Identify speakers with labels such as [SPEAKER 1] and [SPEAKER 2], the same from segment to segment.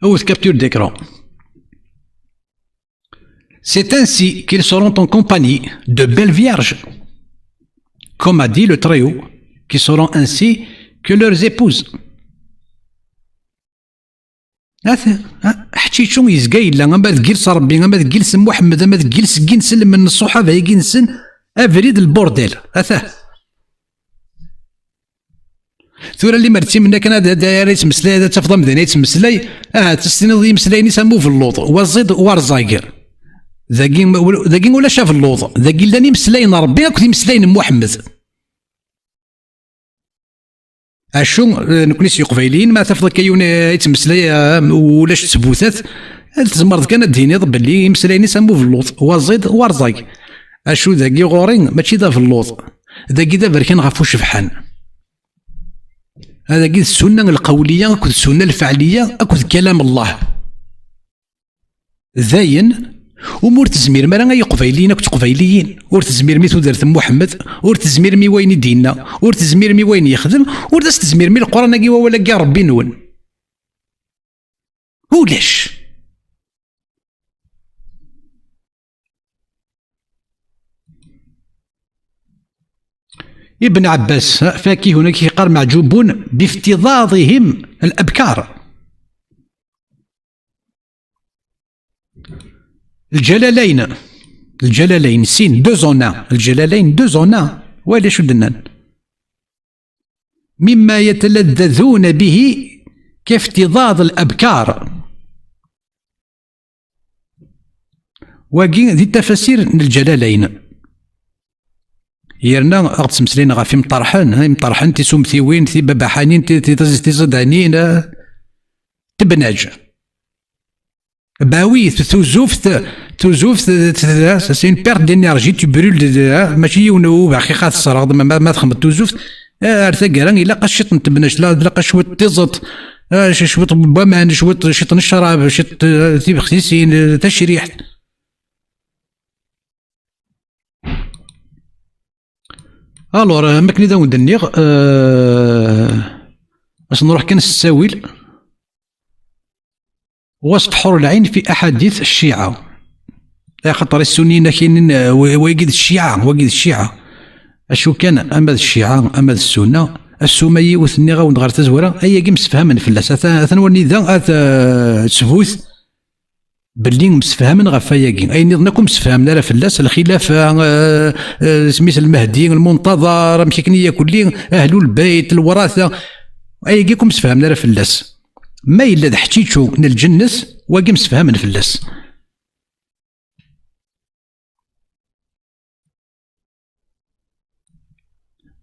[SPEAKER 1] Ou capture d'écran. C'est ainsi qu'ils seront en compagnie de belles vierges, comme a dit le Très-Haut, qui seront ainsi que leurs épouses. حتيشو يزكا إلا أما تجلس ربي أما تجلس محمد أما تجلس كينسل من الصحابة يجنسن أفريد البورديل أثاه ثورة اللي مرتي منا كان داير يتمسلاي هذا تفضل مدينة يتمسلاي تستنض يمسلايني سمو في اللوط وزيد ورزاير ذاكين ولا شاف اللوط ذاكين لاني مسلاين ربي كنت مسلاين محمد اشو نكونيس قبايليين ما تفضل كيون يتمسلاي ولاش تثبوتات تزمرض كان ديني باللي مسلايني سمو في اللوط وزيد ورزاير اشو ذاكي غورين ماشي ذا في اللوط ذاكي ذا بركان غفو شفحان هذا كي السنة القولية أكد السنة الفعلية أكد كلام الله زاين ومور تزمير مرا غاي قبايليين أكد قبايليين ور تزمير مي تودرت محمد ور تزمير مي وين ديننا ور تزمير مي وين يخدم ور تزمير مي القرآن كي ولا كي ربي نون ولاش ابن عباس فاكي هناك قال معجوبون بافتضاضهم الأبكار. الجلالين سين دو زونا الجلالين دو زونا ولا شو دنان مما يتلذذون به كافتضاض الأبكار وكي ذي التفاسير الجلالين يرنا غتسمسلين غا في مطرحان تيسوم ثيوين تي بابا حانين تيزدانين تبناج باوي توزوفت سي اون بيرت دينيرجي تو برول ماشي يونو باقي خاص الصراغ ما تخمط توزوفت ارتا كران الا قشط نتبناش لا قشوت تزط شويه بمان شويه شط الشراب شط تيبخسيسين تشريح الور ماكني داون دنيغ باش نروح كنستاويل وسط حور العين في احاديث الشيعه خاطر السنيين كاينين ويقيد الشيعه اشو كان اما الشيعه اما السنه السميه وثني غاون غير تزوره اي كيمس فهمن فلاس ثنوني ذا تسفوث باللي مسفهمن غا فياكين اي نظنكم مسفهمنا راه فلاس الخلافه سميت المهدي المنتظر مشكنيه كلي اهل البيت الوراثه اي كيكم مسفهمنا راه فلاس ما الا حتيتشو الجنس واكي مسفهمن فلاس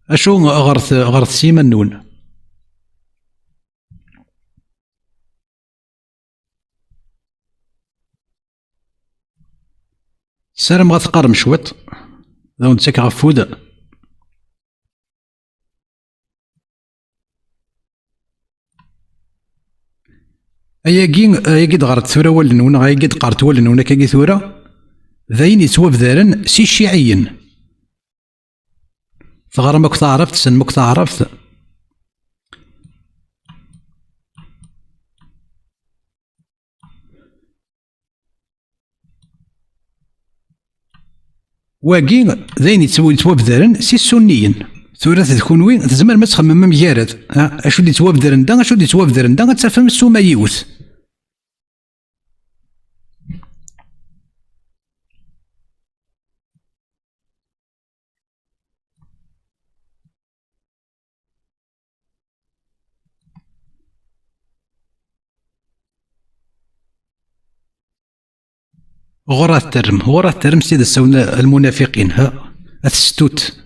[SPEAKER 1] اشو غرث سيما نون سلام غتقارم شويط ذا نتسك غفود اياكي دغرت ثورة ولنون اياكي دقارت ولنون كاكي ثورة ذاين يتواب ذارن سي الشيعيين ثغرا ماك تعرفت سن ماك تعرفت واكي ذاين يتوابدرن سي السنيين ثورة تكون وين تزمر ما تخمم مجارد اشو اللي توابدرن دا اشو اللي توابدرن دا غتفهم السوما يوث غورا الترم سيد السونا المنافقين الستوت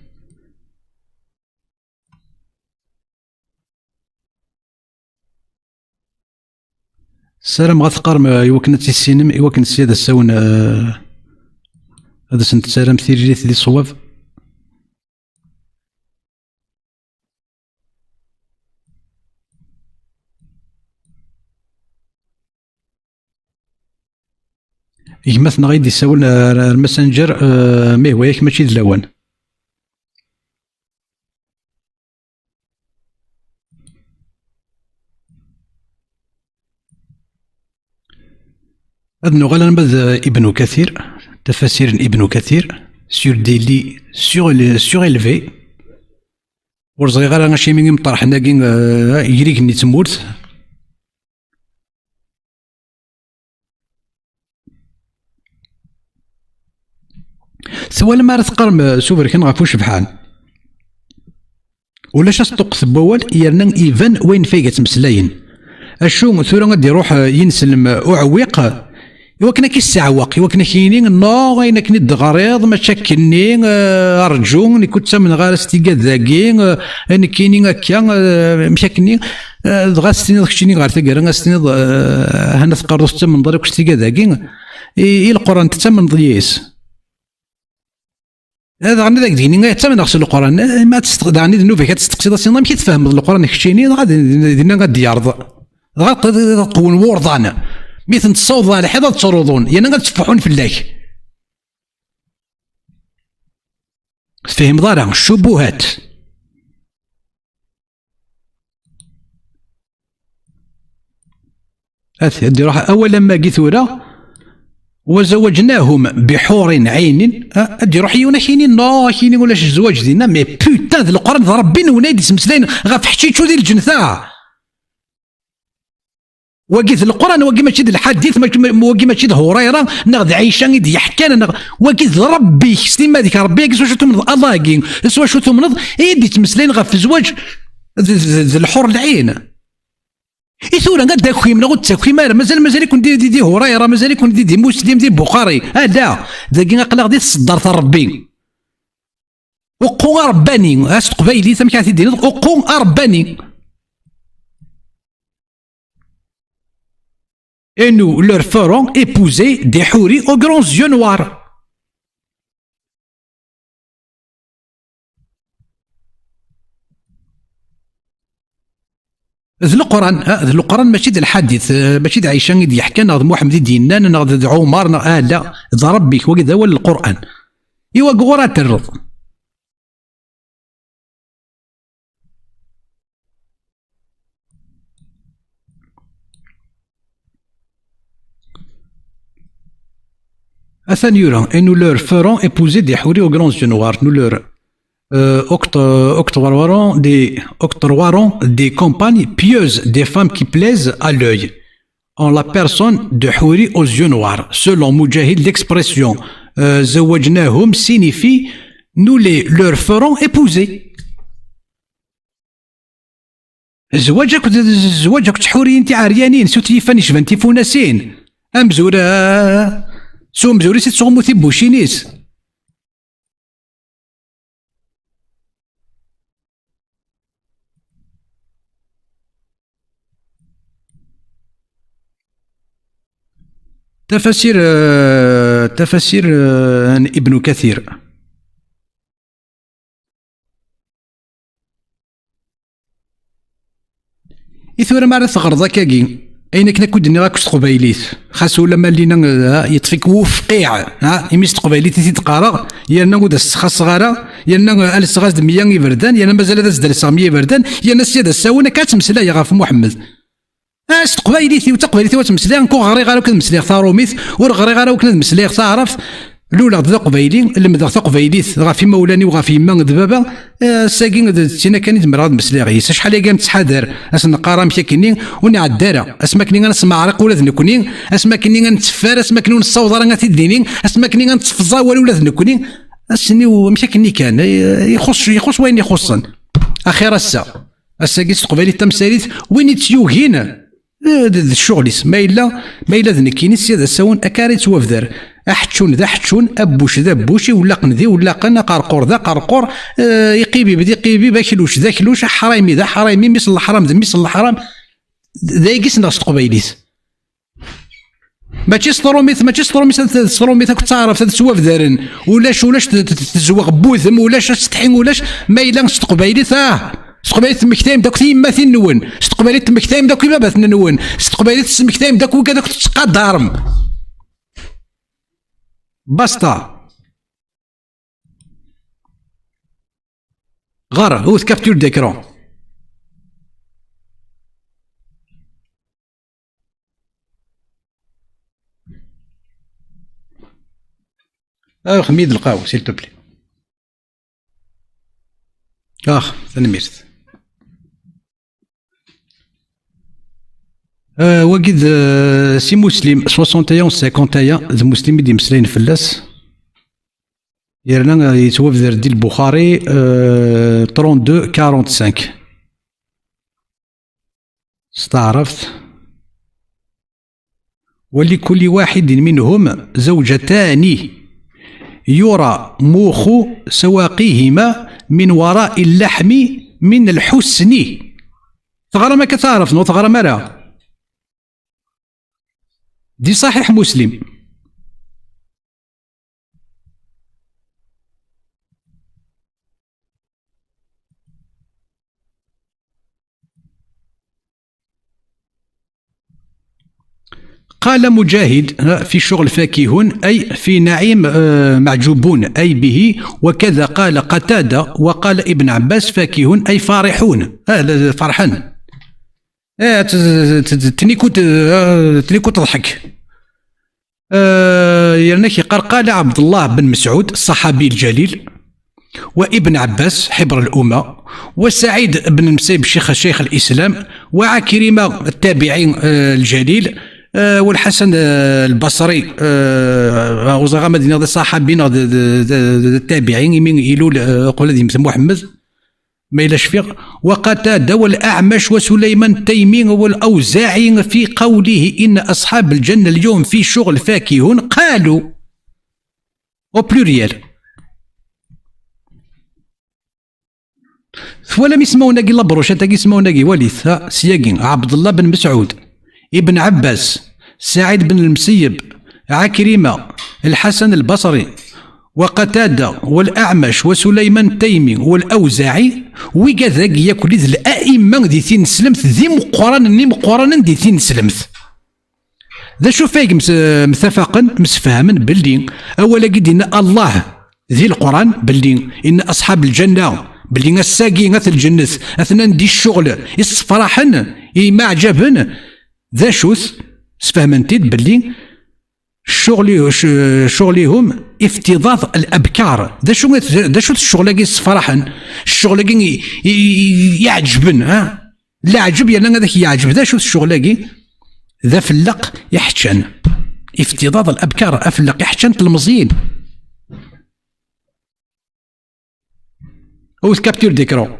[SPEAKER 1] السلام غتقارم يوكن تيسينم يوكن سيد السونا هذا سنت سلام ثيرجيت دي صواب يجمثنا غيدي يساول الماسنجر مي هو ياك ماشي د اللوان هذا نغال نبذ ابن كثير، تفاسير ابن كثير سور دي لي سور إلفي، ورزغي غير غاشي مين مطرح ناكي يجريك ني تمورت. سواء ما راه تقرم سوبر كان غافو شبحان ولا شاس طقس بوال يرنا ايفان وين فيك تمسلاين اشو ثورا غادي يروح ينسلم اعويق ايوا كنا كيستعوق ايوا كنا كاينين نو غاينا كني الدغريض ما تشكلني ارجو ني كنت من غير ستيكا ذاكي اني كاينين هكا مشاكلني دغا ستيني خشيني غير تاكرا ستيني هنا تقردو من ضريك ستيكا ذاكي اي القران تتمن ضياس هذا غني ذاك ديني حتى من غسل القران ما تستغداني ذنوب كتستقصي سينا ماشي تفهم القران كشيني غادي دينا غادي يعرض غادي تقون ورضان مثل تصوض على حدا تشرضون يعني غتفحون في الله فهم ضارع الشبهات. هادي روح اولا ما جيت ورا وزوجناهم بحور عين ادي روح يونا كاينين نو كاينين ولاش الزواج ديالنا مي بوتان ذا القران ذا ربي ونادي سمسلين غا في حشيشو ديال الجنثه وقيت القران وقي ماشي الحديث وقي ماشي هريره ناخذ عيشه غير يحكي وقيت ربي سليم هذيك ربي سوا شفتو من الله كين سوا شفتو من يدي تمسلين غا في الزواج الحور العين ثورا قد داك من غد تاكوي مازال يكون دي هريره مازال يكون دي مسلم دي بخاري لا ذاك اقلاق دي تصدر ربي وقو رباني اش قبايلي ثم كانت دير وقو رباني et nous leur ferons épouser des houris aux grands yeux noirs. ذا القران ماشي ذا الحديث ماشي ذا عيشان اللي يحكي ناض محمد ديننا ناض عمر لا ذا ربي وكذا هو القران ايوا غورا ترض اثان يورا et nous leur ferons épouser des houris aux grands yeux noirs. Nous leur octroieront des compagnes pieuses, des femmes qui plaisent à l'œil, en la personne de Houri aux yeux noirs. Selon Moujahid, l'expression Zawajnahum signifie nous leur ferons épouser. زواجك تحوري انت عريانين سو تيفاني شفنتي فوناسين امزورا سو مزوري سي تسومو بوشينيس تفاسير ابن كثير. إثورة ما راه تغرض كاكي أين كنا كودني راك تقبايليت خاصو لما لينا يطفيك وفقيع يميس تقبايليت تيتقارا يانا ود السخا صغارا يانا السغاز دميا يبردان يانا مازال هذا زدر سامي يبردان يانا السيادة الساونة كاتمسلا يا غاف محمد تقبايليتي وتقبايليتي وتمسلي نكون غاري غير كنمسلي ثاروميث ورغري غير كنمسلي تعرف لولا ذا قبايلي اللي مدغ قبايليت غا في مولاني وغا في ما دبابا ساكين تينا كان يتمرض مسلي غيس شحال يا قام تحاذر اسنا قارا مشاكلني وني عداره اسماكني غنسمع عرق ولا ذنكني اسماكني غنتفار اسماكني نصوض راه غتديني اسماكني غنتفزا ولا ذنكني اسني ومشاكلني كان يخص وين يخصن اخيرا السا كيس قبايلي تمساليت وين تيوهين الشغل ما الا ذنكيني السياده ساون اكاري توفدر احتشون ذا حتشون ابوش ذا بوشي ولا قنذي ولا قنا قرقور ذا قرقور يقيبي بدي قيبي باكلوش ذا كلوش حرايمي ذا حرايمي مثل الحرام ذا مثل الحرام ذا يقيس ناس تقبايليس ماشي ستروميث كنت تعرف تسواف دارن ولاش تزوغ بوذم ولاش تستحين ولاش ما الا تقبايليس استقباليت المكتايم داك تيما نون استقباليت المكتايم داك بابا نون استقباليت المكتايم داك وكذا كنت تقدرم باستا غار هو كابتور ديكرون خميد القهوة سيل توبلي. تنميرت. وقيد سي مسلم 61 51 ذا مسلم يدي مسلين فلاس يرنا يتوفر ديال البخاري 32 45 استعرفت. ولكل واحد منهم زوجتان يرى موخ سواقيهما من وراء اللحم من الحسن. ثغرة ما كتعرف نو ثغرة مرا دي صحيح مسلم. قال مجاهد في شغل فاكهون أي في نعيم معجوبون أي به، وكذا قال قتادة وقال ابن عباس فاكهون أي فرحون فرحان. تنيكو تضحك. يعني قال عبد الله بن مسعود الصحابي الجليل، وابن عباس حبر الأمة، وسعيد بن المسيب شيخ الإسلام، وعكرمة التابعي الجليل، والحسن البصري وزغا مدينة الصحابين التابعين من إيلول قول هذه محمد ما إلا شفيق، وقتادة والأعمش وسليمان التيمي والأوزاعي في قوله إن أصحاب الجنة اليوم في شغل فاكهون قالوا أو بلوريال. ولم يسمونا كي لابروش تاكي يسمونا كي وليث سياقين عبد الله بن مسعود، ابن عباس، سعيد بن المسيب، عكرمة، الحسن البصري، وقتادة والأعمش وسليمان التيمي والأوزاعي، وكذاك ياكل ذي الأئمة دي ثين سلمت ذي مقرانا دي ثين سلمت. ذا شو فايق متفقا مسفهما باللي أولا قدنا الله ذي القرآن باللي إن أصحاب الجنة باللي الساقين مثل الجنة أثناء دي الشغل يصفرحن يمعجبن. ذا شوث سفهمنتيد باللي شغلهم افتضاض الابكار. ذا شو الشغل كي فرحا الشغل كي يعجبن لا عجب يعني هذاك يعجب. ذا شو الشغل كي ذا فلق يحتشن افتضاض الابكار افلق يحتشن المزيين او كابتور ديكرو.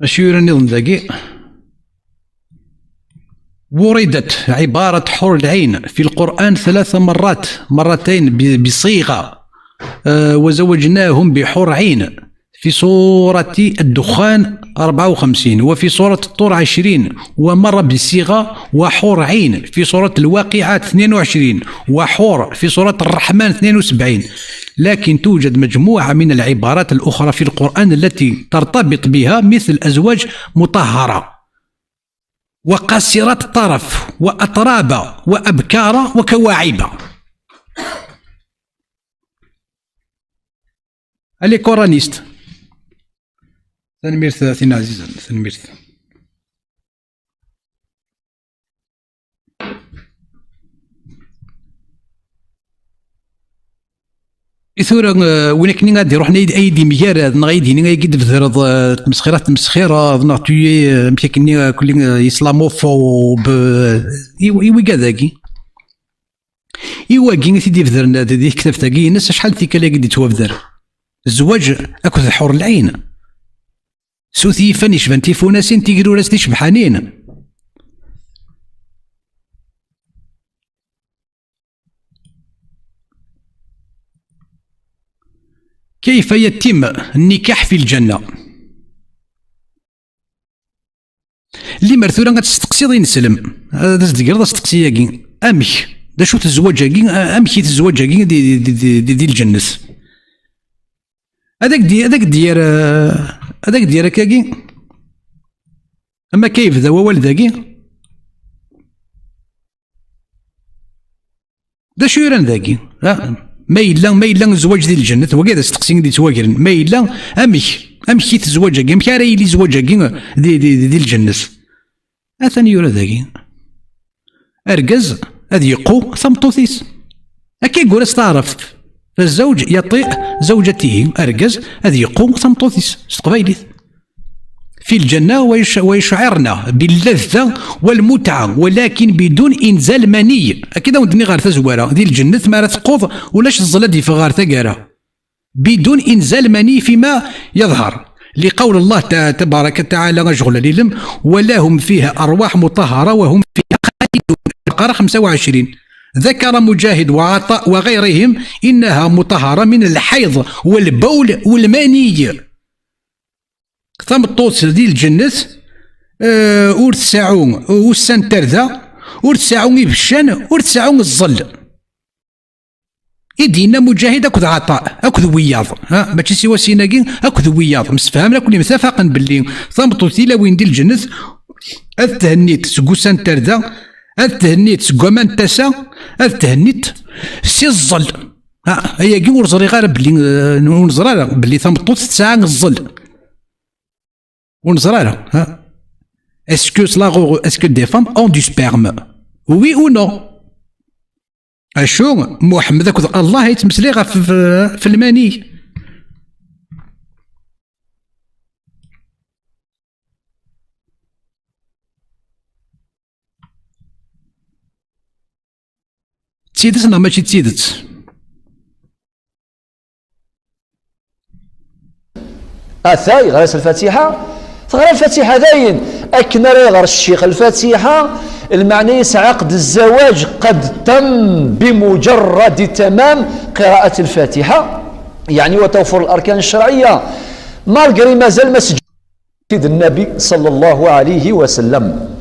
[SPEAKER 1] أشير النظام ذاكي وردت عبارة حور العين في القرآن 3 مرات، مرتين بصيغة وزوجناهم بحور عين في سورة الدخان 54 وفي سورة الطور 20، ومر بصيغة وحور عين في سورة الواقعات 22 وحور في سورة الرحمن 72. لكن توجد مجموعة من العبارات الأخرى في القرآن التي ترتبط بها مثل أزواج مطهرة وقاصرات الطرف وأطراب وأبكار وكواعب. اللي كورانيست ثاني ثلاثين عزيزا ثاني إثورة وينكني غادي روحنا أيدي مجارد نغيدي نغيد بذرض تمسخيرة نغتوي مشاكني كل إسلاموفوب إيوي كذاكي إيوا كي سيدي بذرنا ذي كتاب تاكي الناس شحال ثيكا لا قد توفذر الزواج أكو حور العين سوثي فانيش فانتي فوناسين تيقرو راس تشبحانين. كيف يتم النكاح في الجنة؟ اللي مرثورة غتستقسي ضي نسلم هذا صدقير تستقسي ياكي أمك دا شو تزوج ياكي أمك تزوج ياكي دي الجنة هذاك ديالك كاكي. أما كيف ذا ووالد ذاكي دا شو يران ذاكي ما إلا الزواج ديال الجنة هو كذا استقسين دي تواكرن ما إلا أمك تزوج كي أمك راه يلي زواج كي ديال الجنة أثاني يرى ذاكي أرجز هذا يقو ثمطوثيس أكي يقول استعرف فالزوج يطيع زوجته أرجز هذا يقو ثمطوثيس استقبيليث في الجنة ويشعرنا باللذة والمتعة ولكن بدون إنزال مني أكيد ودني غير تزوارة ديال الجنة ما راه تقوض ولاش الزلاد في غير تقارة بدون إنزال مني فيما يظهر لقول الله تبارك وتعالى رجل للم ولهم فيها أرواح مطهرة وهم فيها خالدون البقرة 25 ذكر مجاهد وعطاء وغيرهم إنها مطهرة من الحيض والبول والمني ثمطوط ديال الجنة ور تساعون والسنتر ذا ور تساعون يبشان ور تساعون الظل يدينا مجاهد اكد عطاء اكد وياض ها ماشي سوا سيناكين اكد وياض مسفهمنا كل متفقا باللي ثمطوط الى وين ديال الجنة التهنيت سكو سنتر ذا التهنيت سكو منتسا التهنيت سي الظل ها هي كي ورزري غير باللي ونزرا باللي ثمطوط تساعة الظل ونزرا ها est-ce que des femmes ont du sperme oui ou non اشو محمد اكد الله يتمسلي غير في المني تسيدت لا ماشي تسيدت
[SPEAKER 2] اثاي غرس الفاتحه تغرى الفاتحه داين اكن راه غير الشيخ الفاتحه المعنى عقد الزواج قد تم بمجرد تمام قراءة الفاتحة يعني وتوفر الأركان الشرعية مالغري مازال مسجد النبي صلى الله عليه وسلم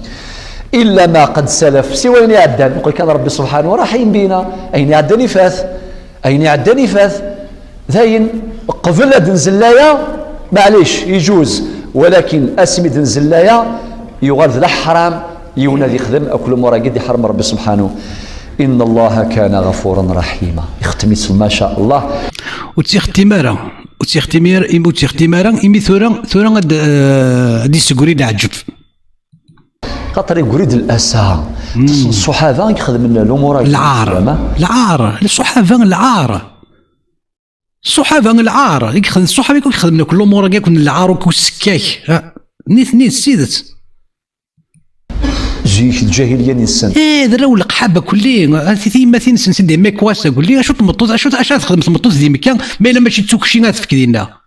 [SPEAKER 2] إلا ما قد سلف سوى أين يعدان نقول كان ربي سبحانه رحيم بنا أين يعداني فاث أين يعداني فاث ذاين قبل دنزلايا معليش يجوز ولكن أسمي دنزلايا يغرد لا حرام يونادي يخدم أكل مرة قد يحرم ربي سبحانه إن الله كان غفورا رحيما يختمي ما شاء الله
[SPEAKER 1] وتختمارا إمي ثورا دي سكوري العجب
[SPEAKER 2] خاطر يريد الأسى الصحابة يخدم من الأمور
[SPEAKER 1] العار الصحابة يخدم الصحابة يخدم كل أمور يكون العار وكسكاك نيت سيدت
[SPEAKER 2] جيش الجاهليه نسان
[SPEAKER 1] دراو القحابه كلي ثيما تنسن سيدي ميكواسا قول لي اشو تمطوط اشو تخدم تمطوط دي مكان ما الا ماشي تسوكشي غاتفك ديالنا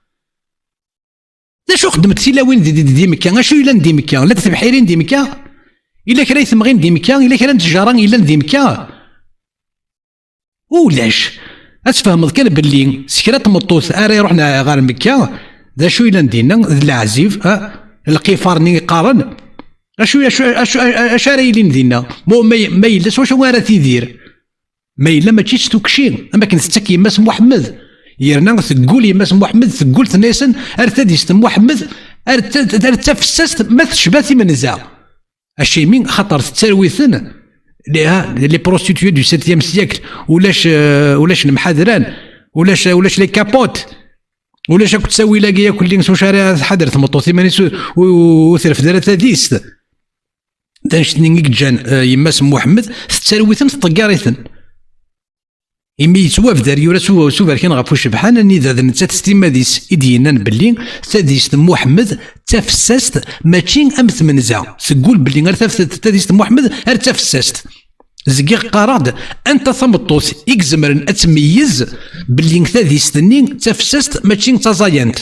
[SPEAKER 1] شو خدمت سيلا وين دي مكان اشو الا دي مكان لا تبحيرين دي مكان الا كرا يثمغين دي مكان الا كرا تجاران الا دي مكان ولاش اتفهم كان باللي سكرا تمطوط اري رحنا غير مكان ذا شو الا ندينا العزيف القفارني قارن اشو رايلين دينا ما يلس واش راه تيدير ما الا ما تجيش توكشي اما كنت تتكي ماس محمد يرنا تقول يماس محمد تقول تنيسن ارتديست محمد ارتفسست ما تشباتي من نزاع الشي من خطر تساويثن لي بروستيتيو دو 7 سيكل ولاش المحاذران ولاش لي كابوت ولاش راك تسوي لاقيه كل نسو شارع حضر ثمطوطي مانيس وثرف دارت هذيست دانشتني جان يماس محمد تساويثن تطقاريثن إمي يتواف دار يورا سو بركان غافو شبحان أني ذا نتات ستيماديس إدينا بلي تاديست محمد تفسست ماشي أمث منزع تقول بلي غير تاديست محمد غير تفسست زكي قراد أنت ثمطوس إكزمرن أتميز بلي تاديستني تفسست ماشي تزاينت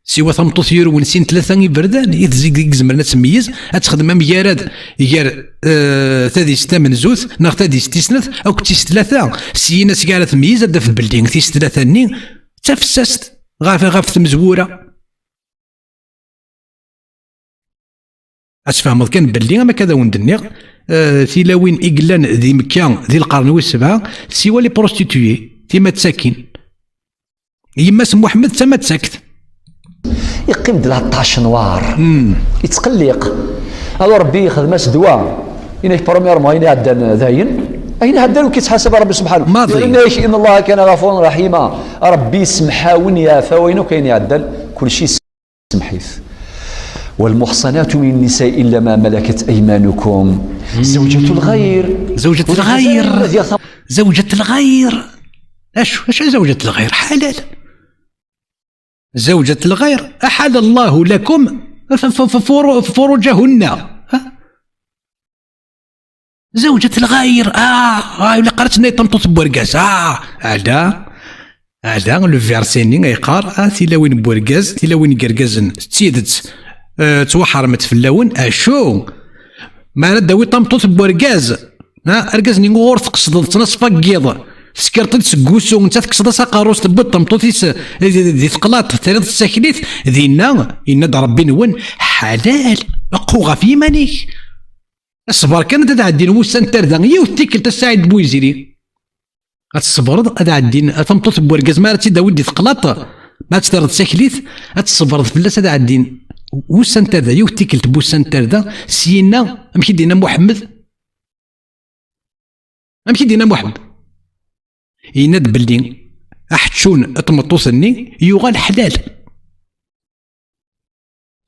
[SPEAKER 1] سوا ثمطوس يرون سين ثلاثة يبردان إذ زمرنا تميز أتخدم مياراد يار تاديس تامن زوث ناغ تاديس تيسنث أو كتيس ثلاثة سينا سكارة تميز أدا في البلدين تيس ثلاثة ني تفسست غاف تمزورة أتفهم كان بلدين أما كذا وندنيغ تيلاوين إقلان ذي مكان ذي القرن والسبعة سوا لي بروستيتوي تيما تساكن يماس محمد تما تساكت
[SPEAKER 2] يقيم د 13 نوار يتقلق هذا ربي يخدم دواء إن بروميير ما ينعدن ذاين أين هدان وكيتحاسب ربي سبحانه
[SPEAKER 1] ماضي
[SPEAKER 2] إن الله كان غفورا رحيما ربي سمحاون يا فوين وكاين يعدل كل شيء سمحيث والمحصنات من النساء إلا ما ملكت أيمانكم زوجة الغير.
[SPEAKER 1] زوجة الغير، زوجة الغير. اش زوجة الغير؟ حلال. زوجة الغير أحل الله لكم فروجهن. زوجة الغير إلا قرأت ناي طمطوط بوركاز هذا لو فيرسيني يقار تيلاوين بوركاز تيلاوين قرقازن تيدت توحرمت في اللون اشو ما داوي طمطوط بوركاز اركازني غور تقصد تنصفا كيض سكرت تسكوسو انت تقصد ساقاروس تبوت طمطوطيس دي ثقلاط تريد الساكنيت دينا ان ربي نون حلال قوغا في مانيك الصبر كان تعدي نوسان تردان يوتيكل تساعد بويزيري الصبر تعدي تمطوط بوركاز ما تداوي دي ثقلاط ما تسترد ساكليت الصبر فلاس تعدين وسان تردا يوتيكل تبوسان تردا سينا امشي دينا محمد امشي دينا محمد يناد بلي احتشون تمطوسني يوغال حلال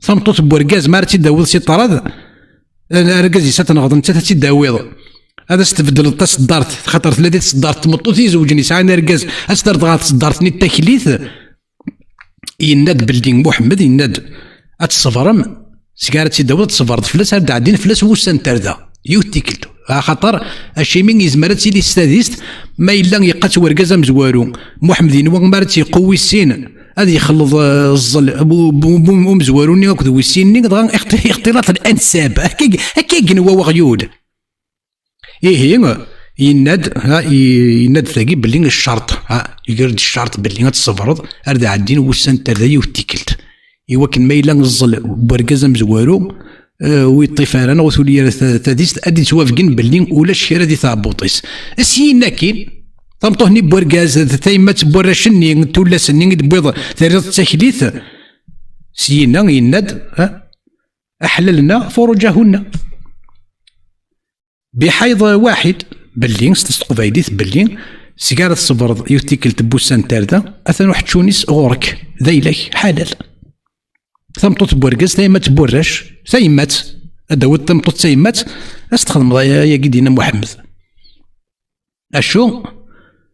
[SPEAKER 1] تمطوط بوركاز ما تداوي سي طراد ركاز يساتنغض انت تداويض هذا استبدل تصدرت خاطر ثلاثه تصدرت تمطوطي زوجني ساعه ركاز استرد غا تصدرتني التكليث يناد بلي محمد يناد اتصفرم سكارت تداوي تصفرت فلاس هاد عدين فلاس وسان تردا يوتيكل خاطر الشي من يزمر تيلي استاديست ما الا يقات وركازا مزوارو محمدين ومار تيقوي السين هذا يخلط الظل مزواروني هاك ذوي السين دغا اختلاط الانساب هكا قنوا وغيود يناد ثاقي بلي الشرط يقرد الشرط بلي غتصفرض هذا عدين وسان تردا يوتيكلت يوكن ما الا الظل بوركازا مزوارو ويطيفان وثوليا ثاديست ادي توافقين باللي ولا الشيره دي ثابوطيس السينا كين طمطوهني بوركاز ثايمات بوراشني تولا سنين دبيض ثريض التكليث سينا يناد احللنا فروجهن بحيض واحد باللي استقبايليث باللي سيجاره الصبر يوتيكل تبوسان تاردا اثن واحد تونس غورك ذيلك حلال ثمطوط بوركاز ثايمات بوراش ثايمات ادوات ثمطوط ثايمات استخدم يا قدينا محمد اشو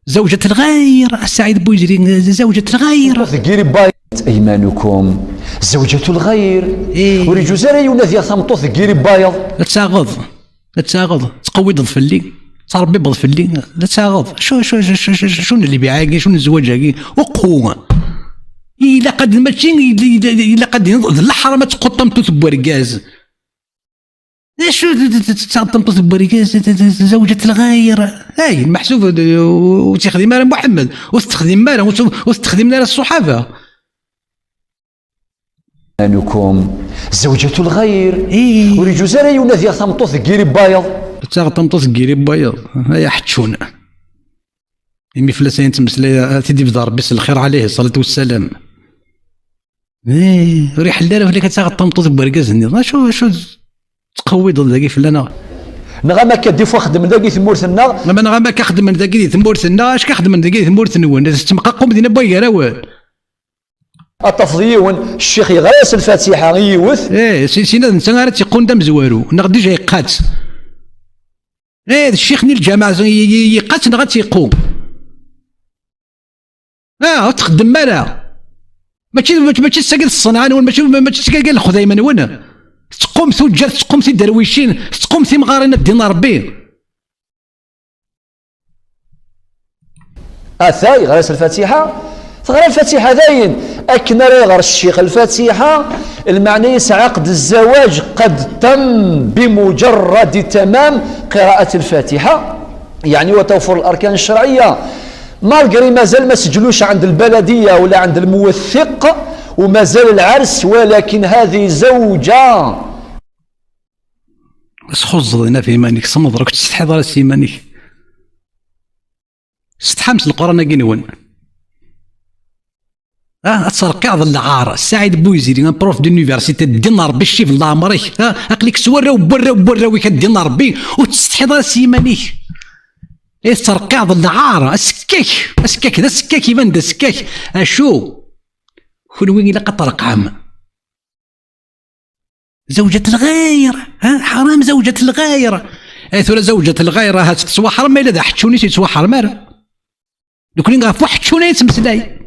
[SPEAKER 1] زوجة الغير السعيد بويجري زوجة الغير
[SPEAKER 2] ثقيري بايت ايمانكم زوجة الغير وريجو زاري يوناثيا ثمطوط ثقيري بايض
[SPEAKER 1] لا تساغض تقوي ضد فلي تربي بض فلي لا تساغض شو اللي بيعاقي شو الزواج هاكي وقوه إلا قد ماشي إلا قد الحرام تقطم تبوركاز شو تقطم تبوركاز زوجة الغير هاي المحسوب وتخدم على محمد وتخدم على الصحابة
[SPEAKER 2] أنكم زوجة الغير وريجو زاري يوناثيا ثمطوط كيري بايض
[SPEAKER 1] ثمطوط كيري بايض هيا حتشون يمي فلاسين تمسلي تدي بدار بس الخير عليه الصلاة والسلام ريح الليله فليك تاخذ طمطوط بوركازني شو تقوي ضد ذاكي فلانا
[SPEAKER 2] نغا كدي فخدم ذاكي ثمورثنا
[SPEAKER 1] ما نغا كخدم من ذاكي ثمورثنا اش كخدم من ذاكي ثمورثنا تمقاقم دينا بايا راوال
[SPEAKER 2] التفضيون الشيخ يغرس الفاتحه يوث
[SPEAKER 1] سينا انت غير تيقون دم زوارو نغدي جاي قات الشيخ نيل الجماعه يقات نغا تيقوم تخدم مالا ماشي تساقل الصنعان ولا ماشي تساقل الخزيمه وانا تقوم ثجار تقوم ثي درويشين تقوم ثي مغارين الدين ربي
[SPEAKER 2] ثاي غرس الفاتحه تغرى الفاتحه داين اكن راه يغرس الشيخ الفاتحه المعنى يسعى عقد الزواج قد تم بمجرد تمام قراءه الفاتحه يعني وتوفر الاركان الشرعيه مالغري مازال ما سجلوش عند البلديه ولا عند الموثق ومازال العرس ولكن هذه زوجه
[SPEAKER 1] خذ هنا في مانيك صمد راك تستحي ضرا سيمانيك استحمس القران كينون تسرقع العار السعيد بويزيري بروف دونيفرسيتي دين ربي الشيف الله عمرك اقليك سوره وبرا وكدين ربي وتستحي ضرا سيمانيك ترقع العار السكاك ذا السكاك يبان ذا السكاك اشو كل وين الا قطرق عام زوجة الغير، حرام زوجة الغير. ثورة زوجة الغير هات تتسوحر ما إلا ذا حتشوني تتسوحر مار دوك غاف واحد حتشوني يتمسلاي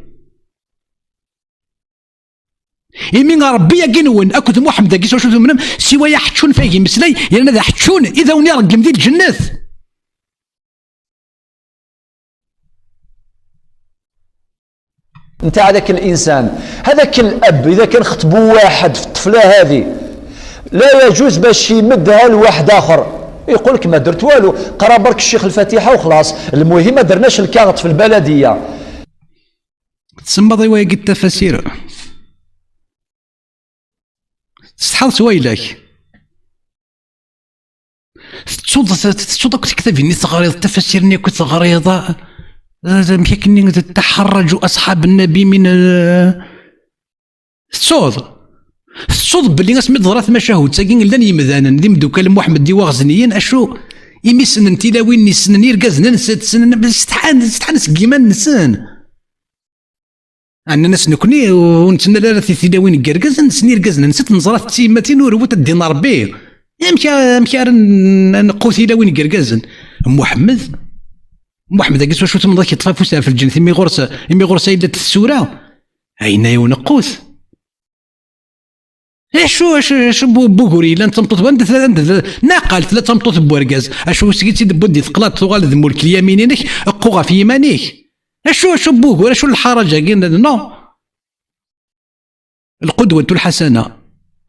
[SPEAKER 1] يمين ربي يقنون أكد محمد قيس وشوف منهم سوايا حتشون فيه مسلاي يعني ذا حتشون إذا وني رقم ذي الجنات.
[SPEAKER 2] انت هذاك الانسان هذاك الاب اذا كان خطبوا واحد في الطفله هذه لا يجوز باش يمدها لواحد اخر يقول لك ما درت والو، قرا برك الشيخ الفاتحه وخلاص، المهم ما درناش الكاغط في البلديه.
[SPEAKER 1] تسمى ضيوايا قد التفاسير تستحض ويلك تصود كتابيني صغاريض التفاسير كنت صغاريضة يمكن تتحرج أصحاب النبي من تصود باللي ناس مضرات مشاهد ساكين لن يمذانا ذي مدوكال محمد دي واغزنيين أشو إمي سنن تلاوين نسنن يرقزنا نسد سنن استحان سقيما نسان عندنا ناس نكوني ونتسنى لا تلاوين قرقز نسني رقزنا نسيت نزرات تيمتين وروت الدينار بيه يمكن نقو تلاوين قرقزن محمد قيس واش تمضيك يطفى في الجنة مي غرسه إلا السورة عينا يونقوس شو بوغوري لا تمطط انت ناقل ثلاثه تمطط بورقاز اشو سكيتي دبودي ثقلات ثقال ذمولك اليمينينك قوغا في يمانيك شو بوغور شو الحرج قلنا نو القدوة الحسنة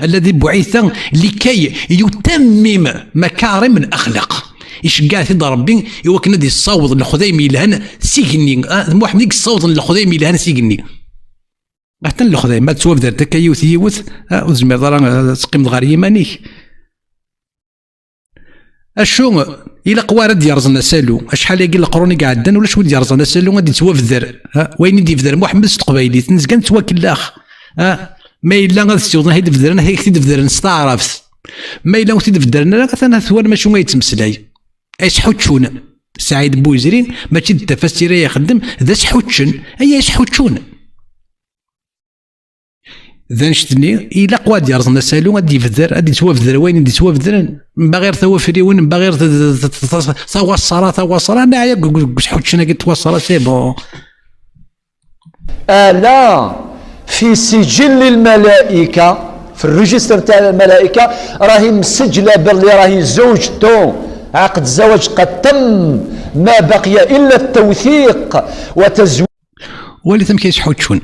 [SPEAKER 1] الذي بعث لكي يتمم مكارم الأخلاق يشقع في ربي يوكنا دي الصوت الخذيمي لهنا سيجني محمد ديك الصوت الخذيمي لهنا سيجني حتى الخذيم ما تسوف درتك يوث وزمير راه تقيم غير يمانيك اشو الى قوارد يرزنا سالو شحال يقول القروني قاعدين ولا شو يرزنا سالو غادي تسوا في الذر وين يدي في الذر محمد قبايلي تنزكن تواكلاخ ما الا غادي تسوضنا هيد في الذر هيك تيد في الذر نستعرف ما الا وتيد في الذر انا مثلا ثوار ماشي ما يتمسلاي ايش حوتشون سعيد بوزرين ماشي التفسير يخدم ذا شحوتشن اي شحوتشون ذا نشتني إلا قواد يرزنا سالو غادي في الذر غادي تسوا في الذر وين غادي تسوا في الذر باغير توافري وين باغير توصل انا عيا شحوتشنا قلت توصل سي بون
[SPEAKER 2] لا في سجل الملائكة في الريجستر تاع الملائكة راهي مسجلة باللي راهي زوجته عقد الزواج قد تم ما بقي إلا التوثيق وتزويج
[SPEAKER 1] ولي ثم كيشحوتشون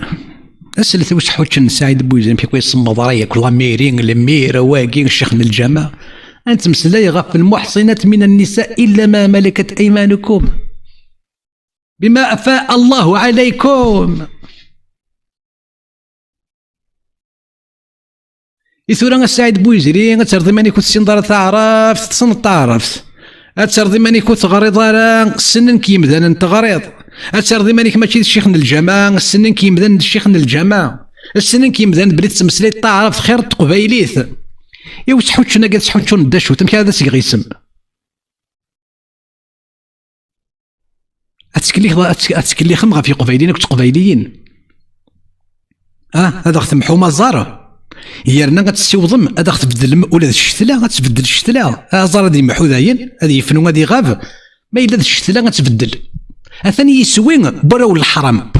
[SPEAKER 1] أسألت واش حوتشن سعيد بوزين في كويس صمضرية كلها ميرين الميرة واقين الشيخ من الجماعة أنت مسلاي غف المحصنات من النساء إلا ما ملكت أيمانكم بما أفاء الله عليكم إثورا السعيد بوزرين ترضي ماني كنت سندارة تعرف تصن تعرف أترضي ماني كنت غريض سنن كيمذان انت غريض أترضي مانيك ماشي الشيخ من الجماعة السنن كيمذان الشيخ من الجماعة السنن كيمذان بليت تمسليت تعرف خير تقبايليث إيوا تحوتشنا قال تحوتشون داشو تمك هذا سيغي يسم أتسكلي خم في قبايلين كنت قبايليين هذا تمحو مزار يرنا غتسيوضم هذا تبدل ولا الشتله غتبدل الشتله زار هذه محو داين هذه يفنو هذه غاف ما إلا الشتله غتبدل أثني يسوين براو الحرام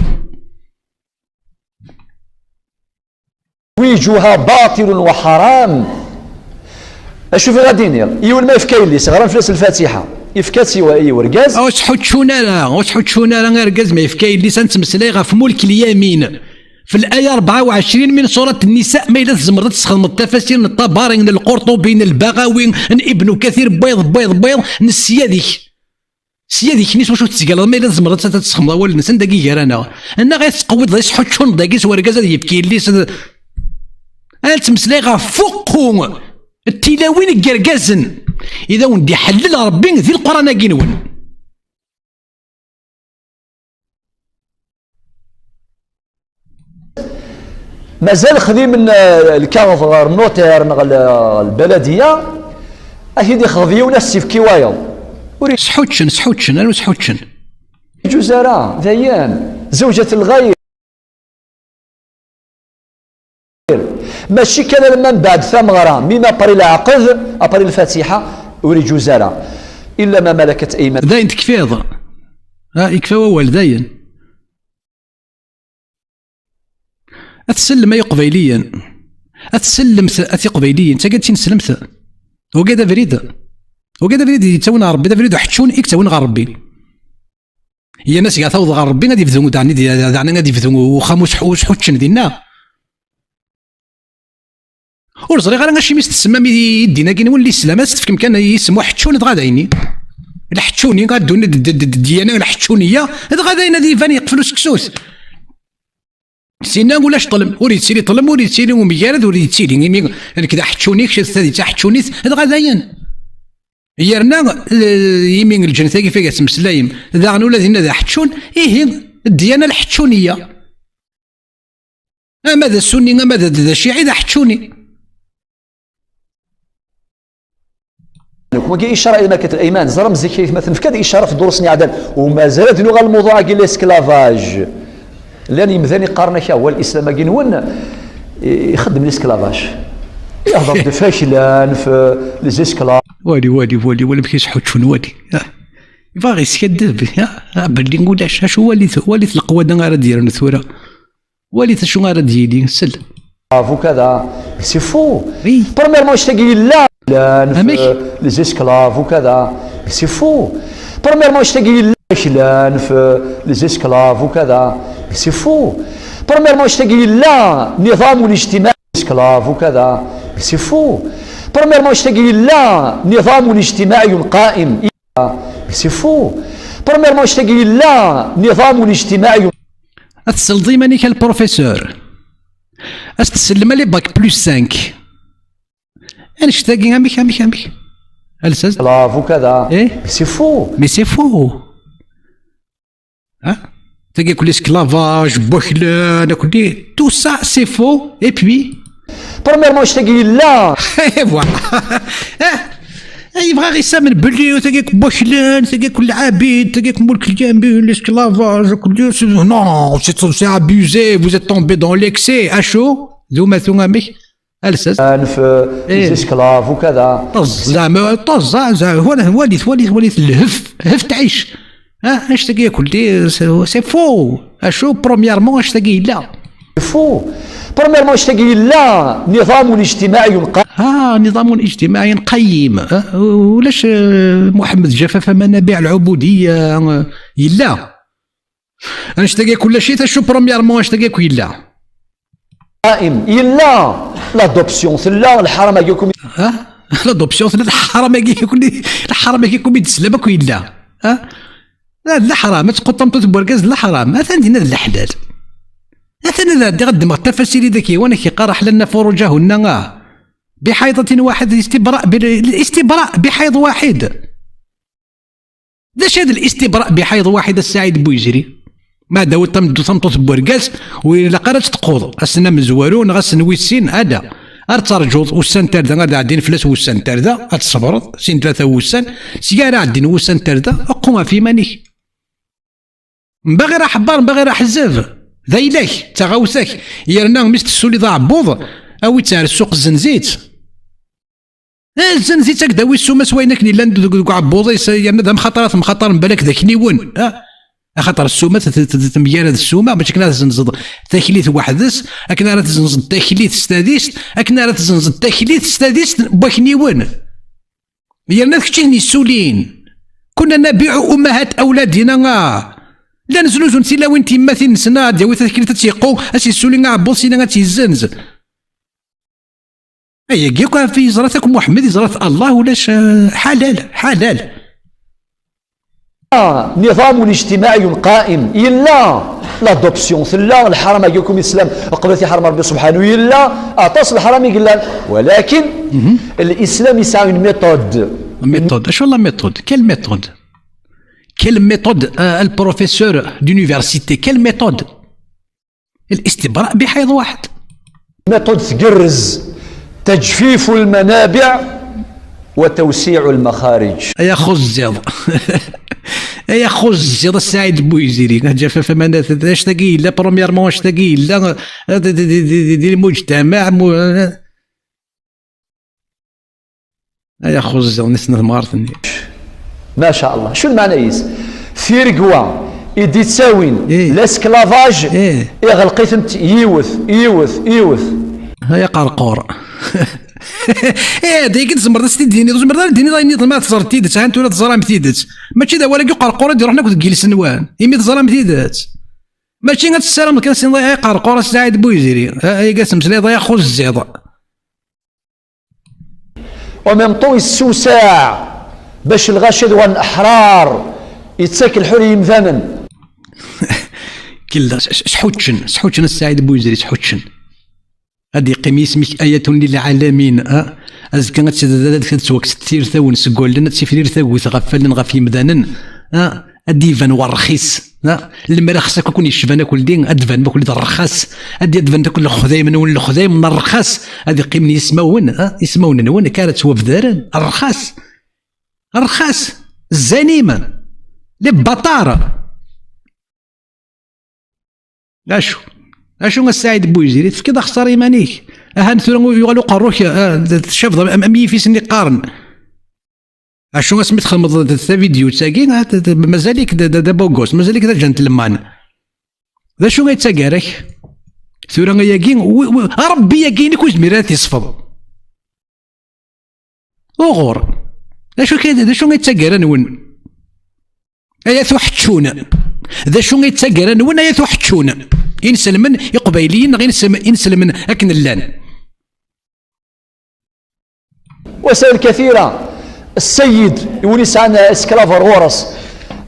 [SPEAKER 2] تزويجها باطل وحرام. اشوف غادي ندير ايوا ما يفكاين لي صغار فلاس الفاتحه يفكات سوا اي ورقاز
[SPEAKER 1] واش حوتشونا لا واش حوتشونا لا رقاز ما يفكاين لي سنتمسلاي غا في ملك اليمين في الآية 24 من سورة النساء ما إلا تزمرت تستخدم التفاسير الطبري القرطبي البغوي ابن كثير بيض سياديك نيس واش تسقال ما إلا تزمرت تستخدم أول الناس دقيقة رانا أنا غير تقوض غير حوتشون داكيس ورقاز يبكي لي تمسلاي غا فوقو التلاوين قرقازن إذا وندي حلل ربي ذي القرآن كينون
[SPEAKER 2] مازال خذي من الكاغ النوتير البلديه اكيد خذي وناس في وايض
[SPEAKER 1] سحوتشن انا سحوتشن
[SPEAKER 2] جزراء ذيان زوجة الغير ماشي كان من بعد ثمغرة مما بري العقد أبري الفاتحة ولي جوزارة إلا ما ملكت أيمان
[SPEAKER 1] داين تكفيض يكفى وول داين أتسلم أي قبيليا أتسلم أتي قبيليا أنت قاعد تنسلمت وقاعد فريد يتاون ربي فريد حتشون يكتاون غير ربي هي الناس قاعد توض غير ربي غادي يفذو دعني غادي يفذو وخاموش حوتشن ديالنا ورزري غير غاشي ميس تسمى يدينا كاين ولي السلام تفكم كان يسمو حتشون غادا عيني الحتشوني غادون ديانا الحتشونيه غادا دي فاني يقفلوا سكسوس سينا ولاش طلم وريد سيري طلم وريد سيري وميارد وريد سيري انا كذا حتشوني شي هذه تاع حتشوني هذا غاداين يرنا يمين الجنة كيف يقسم سلايم ذا غنو الذين ذا حتشون ايه الديانه الحتشونيه اما ذا السني اما ذا الشيعي ذا حتشوني
[SPEAKER 2] وكاين اشاره الى ملكه الايمان زرم زكي مثلا في كذا اشاره في دروس عدن وما زالت لغه الموضوع كاين الاسكلافاج لان يمثاني قارنا هو الاسلام كاين وين يخدم الاسكلافاج يهضر فاشلا في لي زيسكلاف
[SPEAKER 1] والي ما كاينش حوتشون والي باغي يسكدب بلي نقول اش هو وليت القوه غير ديالنا ثوره وليت شنو غير ديالي سل
[SPEAKER 2] وكذا سي فو بروميرمون اشتاقي لا لي زيسكلاف وكذا سي فو بروميرمون اشتاقي لا في لي زيسكلاف وكذا سي فو بروميرمون اشتاقي لا نظام الاجتماع اسكلاف وكذا سي فو بروميرمون اشتاقي لا نظام اجتماعي قائم سي فو بروميرمون اشتاقي لا نظام اجتماعي
[SPEAKER 1] اتصل ديما كالبروفيسور استسلم لي باك بلس 5 انا اشتاقي امي الساز
[SPEAKER 2] اسكلاف وكذا
[SPEAKER 1] ايه
[SPEAKER 2] سي فو
[SPEAKER 1] مي سي فو تلقى كل اسكلافاج بوحلان كل تو سا سي فو اي بي
[SPEAKER 2] بروميرمون اشتاقي لا
[SPEAKER 1] فوالا يبغى غير يسامن بلي تلقى بوحلان تلقى كل عبيد تلقى ملك الجنبي الاسكلافاج كل نو سي ابيوزي فوز êtes tombé dans l'excès اشو ذوما ثومامي الساس
[SPEAKER 2] في اسكلاف وكذا
[SPEAKER 1] زعما زعما وليت الهف هف تعيش اش تلقى كل سي فو اشو برومييرمون اش تلقى لا
[SPEAKER 2] فو برومييرمون اشتاقي لا نظام اجتماعي
[SPEAKER 1] نظام اجتماعي قيم ولاش محمد جفاف منابع العبوديه يلا اش تلقى كل شيء تشو برومييرمون اش تلقى يلا
[SPEAKER 2] قائم يلا لادوبسيون ثلا الحرام ياكم
[SPEAKER 1] لادوبسيون ثلا الحرام ياكم يتسلمك يلا لا حرام تقطم تبركاز لا حرام عندنا لا حلال مثلا غدم التفاسير ذاك وانا كيقرح لنا فروجهن بحيضة واحد الاستبراء بحيض واحد ذاش هذا الاستبراء بحيض واحد السعيد بويجري ما داوت تمطط بوركاس ولا قرات تقوض اسنا مزوارون غسن ويسين هذا ارترجوض والسنتر ذا غادي عندين فلاس والسنتر ذا اتصبرت سين ثلاثه وسن سياره عندين والسنتر ذا اقوم في ماني باغي راه حبار باغي راه حزاف ذا إليك تغوثك يرنا مست السولي ضاع بوض أو تاع السوق الزنزيت الزنزيت هكذا ويسو ما سويناك ني لاند كاع بوضي يرنا ذا مخاطر مبالك ذاك نيون خاطر السومه تميال هذا السومه باش كنا تزنزد تاكليت وحدس اكنا راه تزنزد تاكليت ستاديست اكنا راه تزنزد تاكليت ستاديست باك نيون يرنا كشي السولين كنا نبيع امهات اولادنا لا نزلو زون سيلا وين تيماثل نسنا دياوي تاكلي تيقو اسي السولين عبو سينا تيزنز ايا كيكا في زراتكم محمد زرات الله ولاش حلال
[SPEAKER 2] نظام اجتماعي قائم إلا لادوبسيون ثلا الحرام ياكم الإسلام قبلتي حرم ربي سبحانه إلا أعطاس الحرام يقول ولكن الإسلام يسعى
[SPEAKER 1] ميثود اش والله ميثود كل ميثود البروفيسور دونيفرسيتي كل ميثود الاستبراء بحيض واحد
[SPEAKER 2] ميثود تقرز تجفيف المنابع وتوسيع المخارج
[SPEAKER 1] يا خو الزيض يا خو الزيض السعيد بويزيري جافا فمانات اش تاقي لا برومييرمون اش تاقي لا ديال المجتمع يا خو الزيض نسنا مارثني
[SPEAKER 2] ما شاء الله. شو المعنى يس ثيرقوا يدي تساوين
[SPEAKER 1] إيه؟
[SPEAKER 2] لاسكلافاج
[SPEAKER 1] إيه؟
[SPEAKER 2] غلقيت يوث
[SPEAKER 1] هيا قرقور ديك تزمر تديني تزمر ديني راني ما تصرتي دت انت ولا تزرام تيدت ماشي دا ولا قرقور دير حنا كنت جلس نوان يمي تزرام تيدت ماشي غتسلم كان سين قرقور سعيد بويزيري هي قاسم سليضه يا خو الزيض
[SPEAKER 2] وميم طو السوساع باش الغاشد والاحرار يتساكل حري مثمن
[SPEAKER 1] كلا شحوتشن السعيد بويزيري شحوتشن هادي قميص اسمك آية للعالمين أزكى تسوك ستير ثاون سقول لنا تسفير ثاوث غفلن غفي مدانن أديفان ورخيص لما خصك كون يشفانا كل دين أدفان بكل الرخاص أدي أدفان كل خذايم من الخذايم من الرخاص هذه قيمني يسمون نون كانت وفدارن الرخاص الزنيمة لبطارة اشو السعيد بويزيري تفكد خسر ايمانيك هان ثورا يغلو قروك شاف امي في سني قارن اشو سميت خمض فيديو تاكي مازاليك دا بوغوس مازاليك دا جنتلمان ذا شو غيتساكارك ثورا ياكي ربي ياكيني كوز ميرات يصفض وغور ذا شو غيتساكار نون ايا توحتشون ذا شو غيتساكار نون ايا توحتشون ينسلمن يقبيليين غير ينسلمن أكن اللان.
[SPEAKER 2] وسائل كثيرة السيد يوليس عن اسكلافر غورس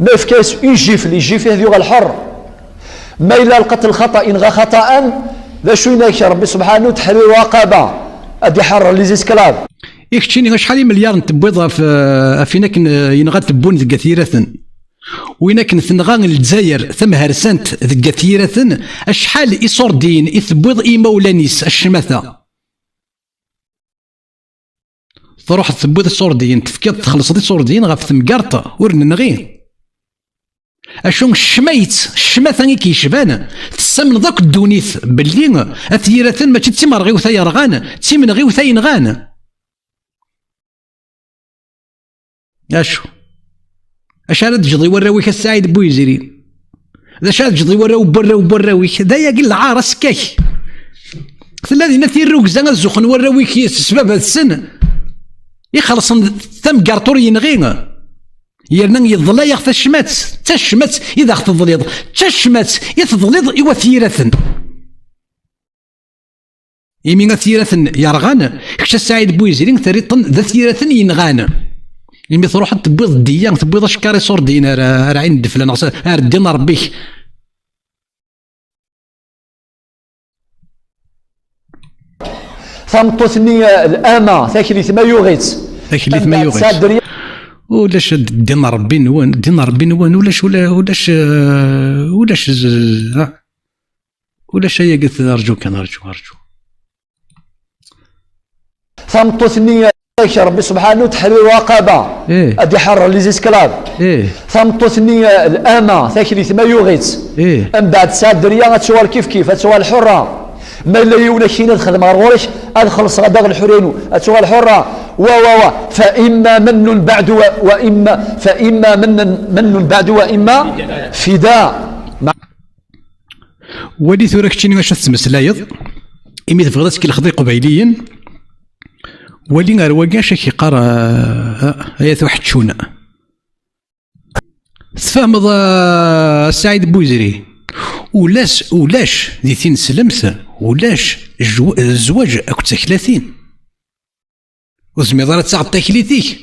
[SPEAKER 2] ما في كاس يجي فيه ذيوغ الحر ما إلا القتل خطأ إن غا خطأ ذا شو يناك ربي سبحانه تحرير رقابة أدي حر لي زيسكلاف
[SPEAKER 1] يكتشيني شحال مليار نتبويض فينا ينغى تبون كثيرة وين كنت نغان الجزائر ثم هرسنت ذك كثيرة أشحال إصوردين إثبوض إيمولانيس الشمثة تروح تثبوض الصوردين تفكير تخلص دي الصوردين غاف ثمقارطة ورن نغي أشون الشمثة كيشبان تسمن ذاك الدونيث باللي أثيرة ما تتمر غيو ثاير غان تيمن غيو ثاين غان أشو أشار تجضي وراويك السعيد بويزيري ذا شاد تجضي وراويك ذا يقل العار سكاك الذين ثيروك زان الزخن وراويك سبب هذا السن يخلص ثم قارطور ينغي يرنا يظل ياخذ الشمات تشمت إذا أخذ الظليض تشمت يتظليض يوثيرة يمين ثيرة يرغان كش السعيد بويزيري ثريطن ذا ثيرة ينغان يمي تروح تبيض الديان تبيض اشكاري صوردين راه عين دفلان الدين ربيك
[SPEAKER 2] ثمطثني الامه ثاكليت ما يغيت
[SPEAKER 1] ولاش دين ربي نوان ولاش هي قلت ارجو
[SPEAKER 2] ثمطثني ربي سبحانه تحرير رقابة أدي حر لي زيسكلاف ثمطثني الأمة ثاكليت ما يغيت من بعد ساد دريا غتسوال كيف غتسوال الحرة ما لا يونا كينا تخدم غير الخلص غدا الحرين غتسوال الحرة فإما من بعد وإما فداء
[SPEAKER 1] ولي ثورك تشيني واش تسمسلايض إمي تبغى تسكي الخضي قبيليا ولي غير واكاش كيقرا ايات واحد شونا تفهم السعيد بوزري ولاش ذي ثين سلمث ولاش الزواج اكو 30 وزميض راه تساعد تاكليتيك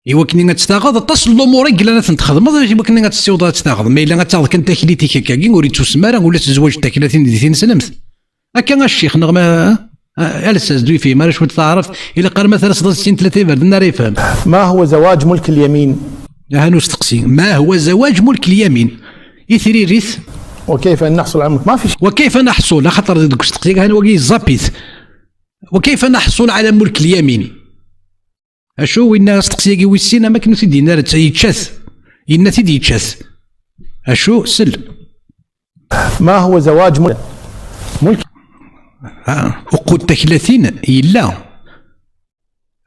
[SPEAKER 1] ايوا كني غتستاغض تصل الامور قلا تخدم ايوا كني غتستوض تستاغض ما الا غتاخذ كان تاكليتيك هكاكي وريت تسمى ولا الزواج تاع 30 ذي ثين سلمث هكا الشيخ نغمه الاستاذ دوي فيه ما شويه تعرف الى قال مثلا 66 30 برد النار يفهم
[SPEAKER 3] ما هو زواج ملك اليمين؟
[SPEAKER 1] هانو استقسي ما هو زواج ملك اليمين؟ يثري ريث
[SPEAKER 3] وكيف ان نحصل على ملك ما في
[SPEAKER 1] وكيف نحصل خاطر دوك استقسي هانو وكي زابيث وكيف نحصل على ملك اليمين؟ اشو وين استقسي ويسينا ما كانوا سيدينا يتشاث إن تيدي يتشاث أشو سل.
[SPEAKER 3] ما هو زواج ملك
[SPEAKER 1] وقود تكلاتين إلا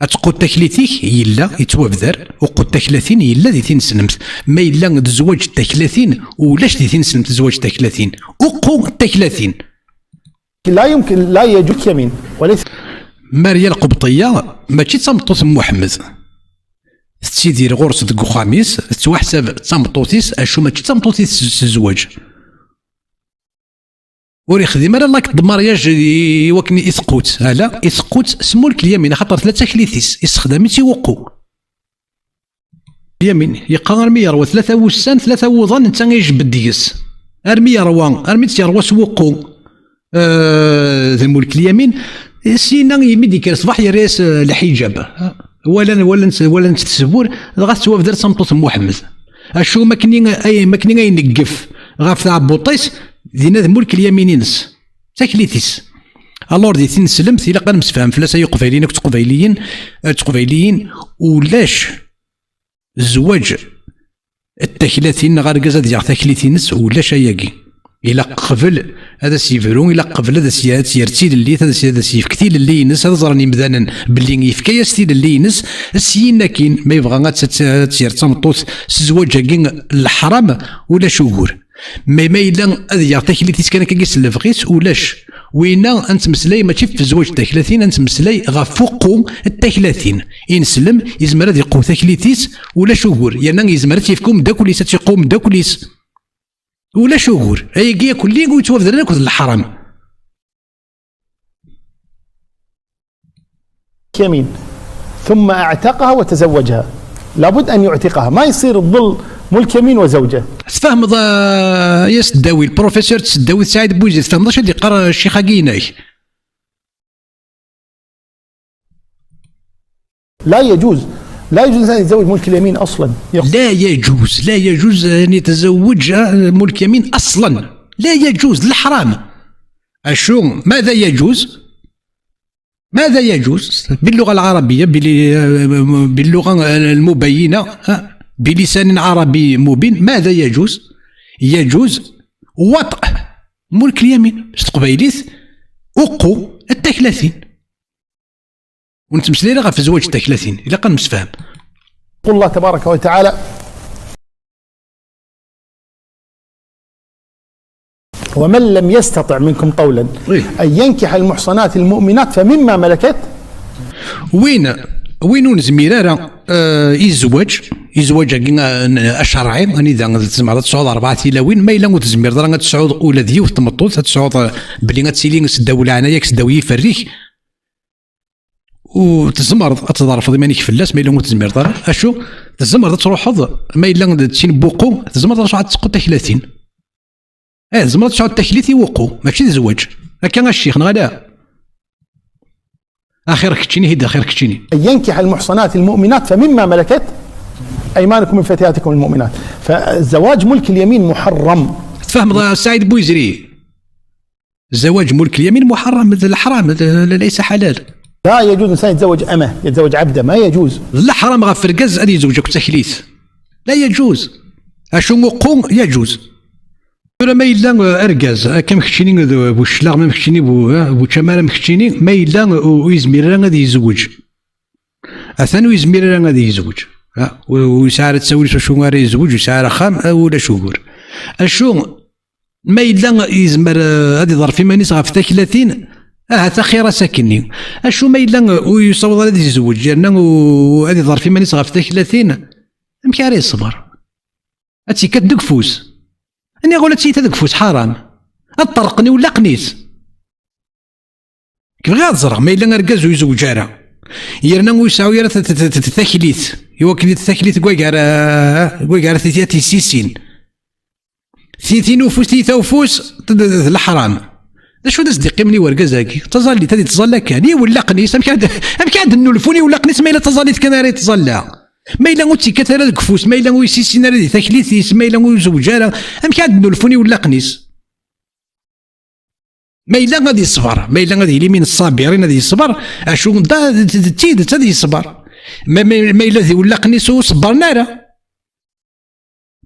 [SPEAKER 1] أتقود تكليتيك إلا يتوابذر وقود تكلاتين إلا دي تنسلمت ما إلا زواج تكلاتين ولاش دي تنسلمت زواج تكلاتين وقو تكلاتين
[SPEAKER 3] لا يمكن لا يجوز يمين وليس
[SPEAKER 1] ماريا القبطية ماشي تمطوط محمد تيدير غرس دكو خاميس توحسب تمطوطيس أشو ماشي تمطوطيس الزواج وري خديم راه لاك دمارياج وكني إثقوت لا إثقوت سمو اليمين خاطر ثلاثة كليتيس يستخدم تيوقو اليمين يقا ارمي يروى ثلاثة وسان ثلاثة وظن انت يجبد ديس ارمي يروى ارمي تيروى سوقو ذا الملك اليمين سينا يمدي كان صباح يريس الحجاب ولا تسبور غاتسوا في دار صمتوط محمد اشو ماكني ينقف غاف تاع بوطيس دينا ذا الملك اليمينينس تاكليتيس الور دي تنسلمت الى قال مسفهم فلاس يقبيلين تقبيليين ولاش الزواج التكلاتين غير كازا ديال تكليتينس ولاش ياكي الى قبل هذا سيفرون الى قبل هذا سيرتيل اللي هذا سيفكتيل اللي ينس هذا زراني مذانا باللي يفكا ستيل اللي ينس السينا كاين ما يبغى تسير تمطوط الزواج كاين الحرام ولا شهور ما إلا هذه تكليتيس كان كيس لفغيس ولاش وينا أنت مسلاي ماشي في الزواج التكلاتين أنت مسلاي غفوقو التكلاتين ينسلم يزمر هذه قوة تكليتيس ولا شهور يعني يزمر تيفكم داكوليس تيقوم داكوليس ولا شهور أي كي كلي ويتوافد لك الحرام
[SPEAKER 3] يمين ثم اعتقها وتزوجها لابد أن يعتقها ما يصير الظل ملك يمين وزوجه
[SPEAKER 1] تفهم يا سداوي البروفيسور تسداوي سعيد بوزيد تفهم واش اللي قرا الشيخ كيناي
[SPEAKER 3] لا يجوز الانسان يتزوج ملك اليمين اصلا
[SPEAKER 1] لا يجوز ان يتزوج ملك يمين اصلا لا يجوز الحرام اشو ماذا يجوز باللغه العربيه باللغه المبينه بلسان عربي مبين ماذا يجوز وطء ملك اليمين تقبيليث وقو التكلاتين ونتمسلي راه في زواج التكلاتين الا كان مسفهم
[SPEAKER 3] قل الله تبارك وتعالى ومن لم يستطع منكم طولا أن ينكح المحصنات المؤمنات فمما ملكت
[SPEAKER 1] وين نزمير راه يزواج الشرعي راني تسمع تصعود 4 تلاوين ما الا تزمير راه تصعود اولاد ديال تمطوط تصعود بلي غتسيلي سداو العنايه كسداو يفريك وتزمر تظرف مانيك فلاس ما الا تزمير اشو تزمر تروح ما الا تشين بوقو تزمر تروح تسقط 30 تزمر تسعود تكليتي وقو ماشي زواج هكا الشيخ غادا اخر كتشيني هيدا اخر كتشيني
[SPEAKER 3] أن ينكح المحصنات المؤمنات فمما ملكت ايمانكم من فتياتكم المؤمنات فالزواج ملك اليمين محرم
[SPEAKER 1] تفهم سعيد بويزري زواج ملك اليمين محرم الحرام ليس حلال
[SPEAKER 3] لا يجوز الانسان يتزوج امه يتزوج عبده ما يجوز
[SPEAKER 1] لا حرام غفركاز ان يزوجك تكليث لا يجوز اشو مقوم يجوز ما إلا أرجاز كم كتشيني بوشلاغ ما كتشيني بوشمال ما كتشيني ما إلا ويزمير غادي يزوج أثانو يزمير غادي يزوج ويسعر تسوي شو غادي يزوج ويسعر خام ولا شهور أشو ما إلا يزمر غادي ظرف في مانيس غاف 30 هذا خير ساكنين أشو ما إلا ويصوض غادي يزوج لأنه وغادي ظرف في مانيس غاف 30 مكاري الصبر هاتي كدك فوس أنا أقول لك هذاك فوس حرام أطرقني ولا قنيس كيف غير تزرع ما إلا نركز ويزوج راه يرنا ويساوي راه تثكليت يوكل التثكليت كويكار ثيتي سيسين ثيتين وفوس ثيتا وفوس الحرام شو تصدقي مني وركزاكي تظلي تدي تظلى كان ولا قنيس أم كاد نولفوني ولا قنيس ما إلا تظليت كان راه تظلى ما إلا غوتي كثر هذاك فوس ما إلا ويسيسين هذه تكليثيس ما إلا ويزوجها أم كاد نولفوني ولا قنيس ما إلا غادي يصبر ما إلا غادي يلي من الصابرين غادي يصبر أشو دا تيد غادي يصبر ما إلا ذي ولا قنيس وصبرنا راه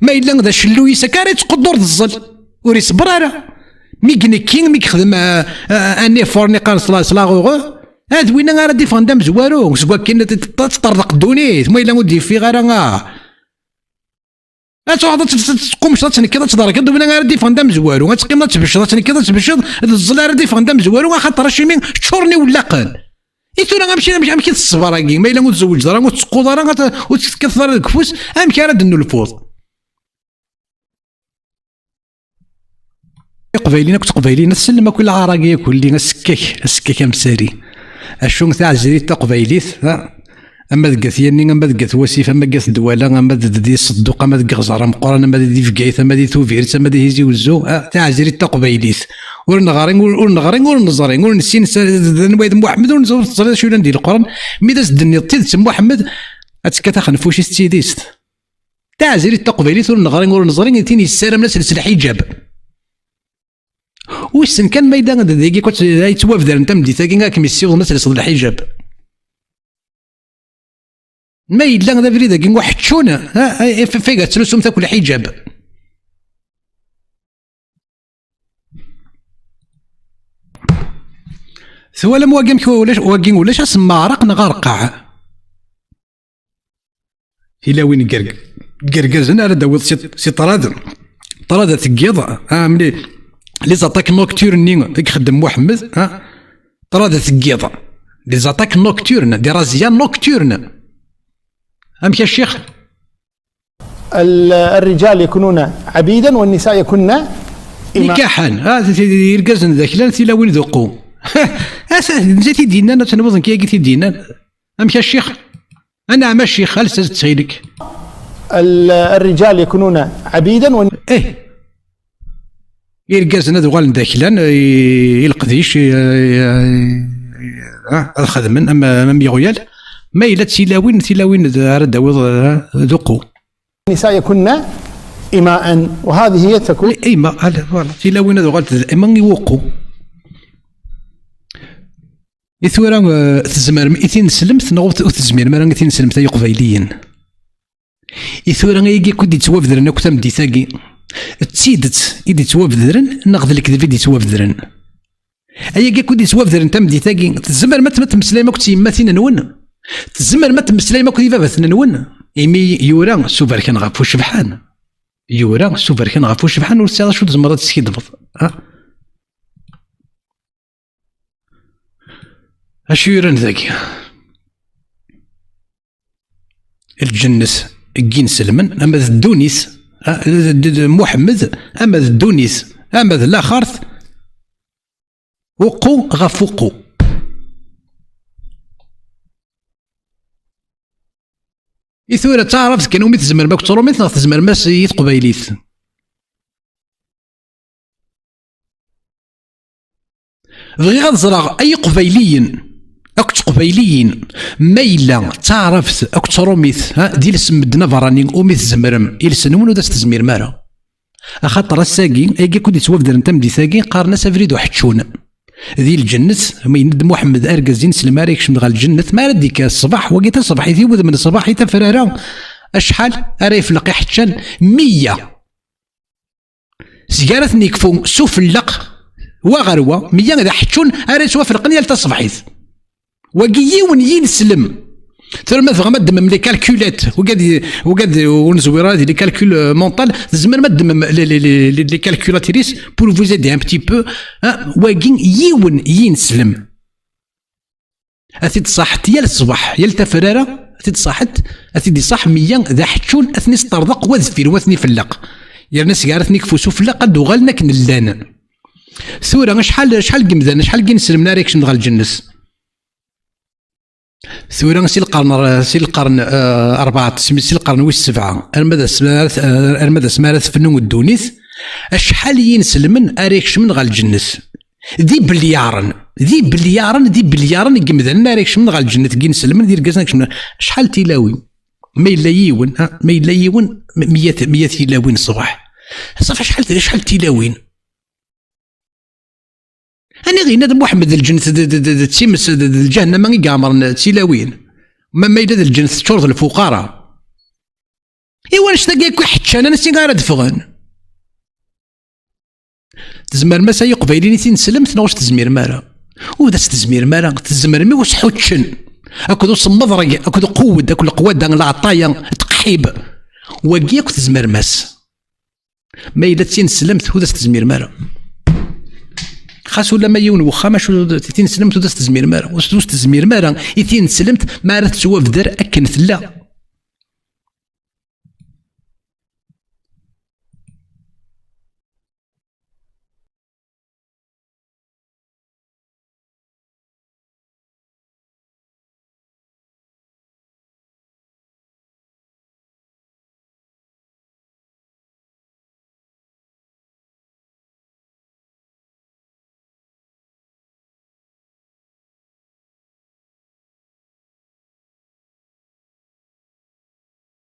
[SPEAKER 1] ما إلا ذا شلو يسكر يتقدر الظل ور يصبر راه مي كنيكين مي كخدم اني فورني قال صلاغو هاد وين غير ديفوندا مزوارو سوا كاين تطرق الدونيت ما الا ودي في غير تقعد تقوم تنكض تضرك وين غير ديفوندا مزوارو تقيم تبشر تنكض تبشر الظل غير ديفوندا مزوارو خاطر شي تشورني ولا قال إيتو راه غنمشي الصبر كي ما الا متزوج راه وتسقط راه وتكثر الكفوس امشي راه دنو الفوز قبيلين كنت قبيلين السلمه كل عراقيه كل السكاك مساري الشون تاع الجريد تاع قبيليت اما دقات ياني اما دقات وسيف اما دقات دواله اما دي الصدوق اما دق غزاره مقران اما دي فكايت اما دي توفيرت اما دي هيزي وزو تاع الجريد تاع قبيليت ورنغارين ورنزارين ورنسين نوايد محمد ونزور شو ندير القران مي داز الدنيا تيد محمد اتكتا خنفوشي ستيديست تاع الجريد تاع قبيليت ورنغارين تيني السلام ناس الحجاب وسن كان ما يدان ديكي كنت يتوافدر انت مديتا كي كميسيو مثلا صد الحجاب ما يدان ذا فريدا كي واحد شونا فيغا تلوسهم تاكل الحجاب ثوالا مواقم كي ولاش اسمى عرق نغرقع الى وين قرقزنا على داوود سي طراد تقيض ملي لي زاتاك نوكتورن ديك خدم محمد طراد تقيض لي زاتاك نوكتورن دي رازيان نوكتورن امشي الشيخ
[SPEAKER 3] الرجال يكونون عبيدا والنساء يكون
[SPEAKER 1] نكاحا يرقزن ذاك لا لا وين ذوقوا نزيتي دينا تنوضن كي قلتي دينا امشي الشيخ انا عم الشيخ هل تسيلك
[SPEAKER 3] الرجال يكونون عبيدا
[SPEAKER 1] يرقزنا ذوال داخلان يلقذيش الخدمن اما ميغويال ما إلا تلاوين داوود ذوقوا
[SPEAKER 3] النساء يكون إماء وهذه هي تكون
[SPEAKER 1] إماء تلاوين ذوال إماء يوقوا إثورا تزمر إثين سلمت نغوت وتزمير مرة إثين سلمت يقبيليين إثورا يجي كنت يتوافدرن كتم دي ثاقي تسيدت إذا توافدرن ناخذ لك ذي فيديو توافدرن أيا كنت يتوافدرن تم دي ثاقي تزمر ما تمسلاي ما كنت يماتين نون تزمر ما تمسلاي ما كنت يفابثنا نون إيمي يورا سوبر كان غافو شبحان يورا سوبر كان غافو شبحان والساعة شو تزمرات تسكيدبط اش يوران ذاك الجنس كين سلمن اما الدونيس محمد اما الدونيس اما الاخرت وقو غفوقو إثورة تعرف كانوا ميت زمر ما كترو ميت تزمر ما سيت قبيليت بغي غنزرع اي قبيليين اكت قبيليين ميلا تعرفت اكترو ميت ديال اسم مدنا فراني وميت زمرم يلسنون ودا تزمير مارا اخاطر الساقي ايكي كنت يتوافدر انت مدي ساقي قارنا سافريد واحد شون ذي الجنة ما يند محمد ارقزين سلماري يكشم غال الجنة ما رديك الصباح وقيت الصباح يثيوذ من الصباح يتفرارا اشحال اريف لقي حتشان 100 سيارة نيكفو سوف اللق وغروة 100 ذا حتشون اريس وفرقني يلتصبحيث وقيون ينسلم ثم ما دمم لي كالكولات وقاد ونزوير هذه لي كالكول مونطال زعما ما دمم لي كالكولاتيريس بور فوز ايدي ان بتي بو واقين يون ينسلم اثيد صاحت يا الصباح يا التفراره اثيد صاحت اثيد صح 100 ذا حتشون اثني استرضق وذفير واثني فلق يا ناس قالتني كفوسو فلق قد وغالنا كنلان ثوره شحال قمذان شحال كنسلم ناريكش ندغال الجنس ثورا سي القرن 4 سي القرن والسبعة المدى سمارث فنون الدونيث اشحال ينسلمن اريكش من غال الجنس ذي بليارن قمذان اريكش من غال الجنة كي نسلمن دير كازناك شحال تيلاوي ما إلا يون 100 تيلاوين الصباح صافي شحال تيلاوين أنا غير نادم محمد الجنة تسيمس الجهنم ما يقامر تيلاوين ما إلا الجنة تشرط الفقراء إيوا نشتا كاع حتشان أنا سين غير دفغن تزمر ما ساي قبيلين تنسلمت نواش تزمير مارا ودا تزمير مارا تزمر مي واش حوتشن اكو صمضرق اكو قود اكو القواد العطايا تقحيب وكي اكو تزمر ماس ما إذا تنسلمت ودا تزمير مارا خاص ولا ما يون وخا ما شو تنسلمت ودا تزمير مارا واش تزمير مارا تنسلمت ما راه تسوا في دار اكن ثلا